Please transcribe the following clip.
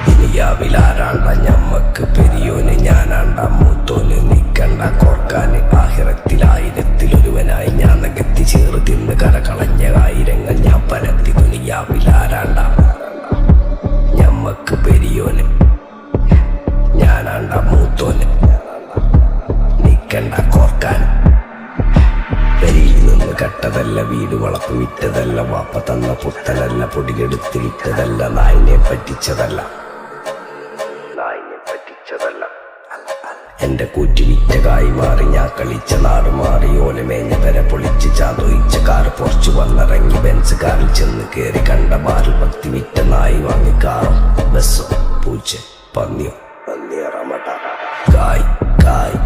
ദുനിയാവിലാരാണ്ട ഞമ്മക്ക് പെരിയോന് ഞാനാണ്ട മൂത്തോന് നിക്കണ്ട കോർക്കാന് ആഹിറത്തിലായിരത്തിലൊരുവനായി ഞാൻ നകത്തി ചേറ് തിന്ന് കരകളഞ്ഞ ആയിരങ്ങൾ ഞാൻ പരത്തി. ദുനിയാവിലാരാണ്ട ഞമ്മക്ക് പെരിയോന് ഞാനാണ്ട മൂത്തോന് നിക്കണ്ട കോർക്കാൻ. പെരിയിൽ നിന്ന് കെട്ടതല്ല, വീട് വളപ്പ് വിറ്റതല്ല, വാപ്പ തന്ന പുത്തനല്ല, പൊടിയെടുത്ത് വിറ്റതല്ല, നായിനെ പറ്റിച്ചതല്ല. എന്റെ കൂറ്റി വിറ്റ കായി മാറി ഞാൻ കളിച്ച നാട് മാറി. ഓലമേഞ്ഞ പെര പൊളിച്ച് ചാതൊയിച്ച കാറ് പൊറച്ചു വന്നിറങ്ങി ബെൻസ് കാറിൽ ചെന്ന് കേറി. കണ്ട ബാറിൽ ഭക്തി വിറ്റ നായി വാങ്ങി കാറും ബസ്സോ പൂച്ച പന്നിയോ കായ് കായ്